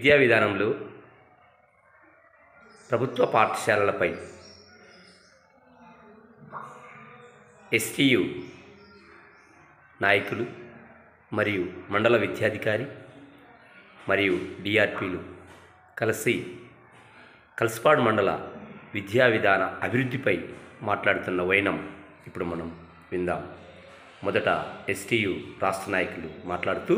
విద్యా విధానంలో ప్రభుత్వ పాఠశాలలపై ఎస్టీయు నాయకులు మరియు మండల విద్యాధికారి మరియు డిఆర్పీలు కలిసి కల్స్పాడ్ మండల విద్యా విధాన అభివృద్ధిపై మాట్లాడుతున్న వైనం ఇప్పుడు మనం విందాం. మొదట ఎస్టీయు రాష్ట్ర నాయకులు మాట్లాడుతూ,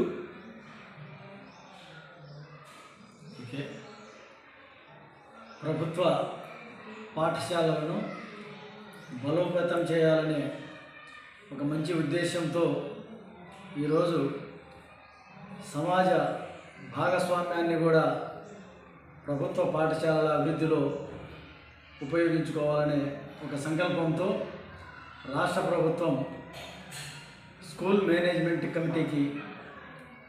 ప్రభుత్వ పాఠశాలలను బలోపేతం చేయాలనే ఒక మంచి ఉద్దేశంతో ఈరోజు సమాజ భాగస్వామ్యాన్ని కూడా ప్రభుత్వ పాఠశాలల అభివృద్ధిలో ఉపయోగించుకోవాలనే ఒక సంకల్పంతో రాష్ట్ర ప్రభుత్వం స్కూల్ మేనేజ్మెంట్ కమిటీకి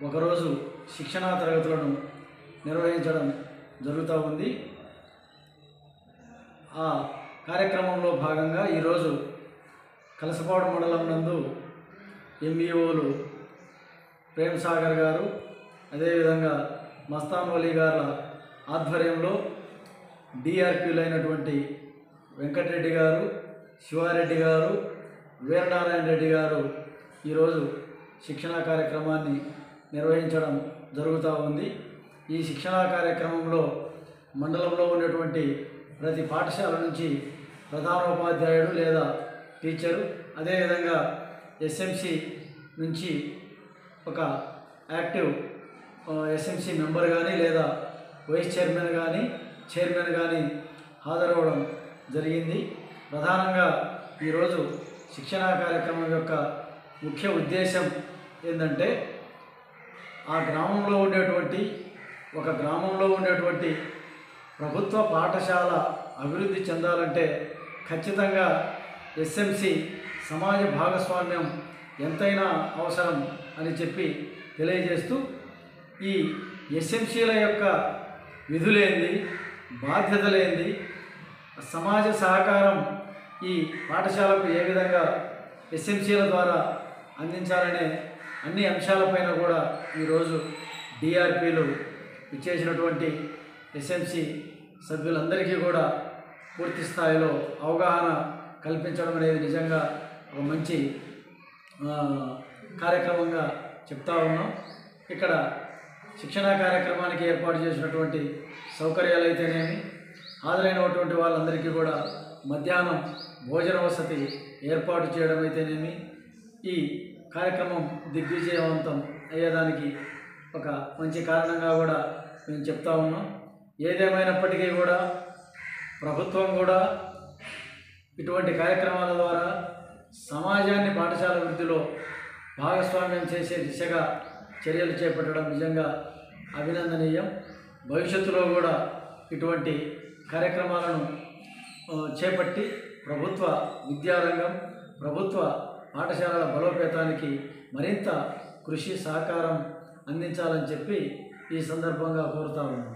ఒకరోజు శిక్షణా తరగతులను నిర్వహించడం జరుగుతూ ఉంది. ఆ కార్యక్రమంలో భాగంగా ఈరోజు కలసపాడు మండలం నందు ఎంఈఓలు ప్రేమ్ సాగర్ గారు, అదేవిధంగా మస్తాన్ వలీ గారి ఆధ్వర్యంలో డిఆర్పీలైనటువంటి వెంకటరెడ్డి గారు, శివారెడ్డి గారు, వీరనారాయణ రెడ్డి గారు ఈరోజు శిక్షణా కార్యక్రమాన్ని నిర్వహించడం జరుగుతూ ఉంది. ఈ శిక్షణా కార్యక్రమంలో మండలంలో ఉన్నటువంటి ప్రతి పాఠశాల నుంచి ప్రధానోపాధ్యాయుడు లేదా టీచరు, అదేవిధంగా ఎస్ఎంసి నుంచి ఒక యాక్టివ్ ఎస్ఎంసి మెంబర్ కానీ లేదా వైస్ చైర్మన్ కానీ హాజరవడం జరిగింది. ప్రధానంగా ఈరోజు శిక్షణా కార్యక్రమం యొక్క ముఖ్య ఉద్దేశం ఏంటంటే, ఆ గ్రామంలో ఉండేటువంటి ప్రభుత్వ పాఠశాల అభివృద్ధి చెందాలంటే ఖచ్చితంగా ఎస్ఎంసి సమాజ భాగస్వామ్యం ఎంతైనా అవసరం అని చెప్పి తెలియజేస్తూ, ఈ ఎస్ఎంసీల యొక్క విధులేంది, బాధ్యతలేంది, సమాజ సహకారం ఈ పాఠశాలకు ఏ విధంగా ఎస్ఎంసీల ద్వారా అందించాలనే అన్ని అంశాలపైన కూడా ఈరోజు డిఆర్పీలు ఇచ్చేసినటువంటి ఎస్ఎంసి సభ్యులందరికీ కూడా పూర్తి స్థాయిలో అవగాహన కల్పించడం అనేది నిజంగా ఒక మంచి కార్యక్రమంగా చెప్తా ఉన్నాం. ఇక్కడ శిక్షణా కార్యక్రమానికి ఏర్పాటు చేసినటువంటి సౌకర్యాలు అయితేనేమి, హాజరైనటువంటి వాళ్ళందరికీ కూడా మధ్యాహ్నం భోజన వసతి ఏర్పాటు చేయడం అయితేనేమి, ఈ కార్యక్రమం దిగ్విజయవంతం అయ్యేదానికి ఒక మంచి కారణంగా కూడా మేము చెప్తా ఉన్నాం. ఏదేమైనప్పటికీ కూడా ప్రభుత్వం కూడా ఇటువంటి కార్యక్రమాల ద్వారా సమాజాన్ని పాఠశాల వృద్ధిలో భాగస్వామ్యం చేసే దిశగా చర్యలు చేపట్టడం నిజంగా అభినందనీయం. భవిష్యత్తులో కూడా ఇటువంటి కార్యక్రమాలను చేపట్టి ప్రభుత్వ విద్యారంగం, ప్రభుత్వ పాఠశాలల బలోపేతానికి మరింత కృషి సహకారం అందించాలని చెప్పి ఈ సందర్భంగా కోరుతా ఉన్నాం.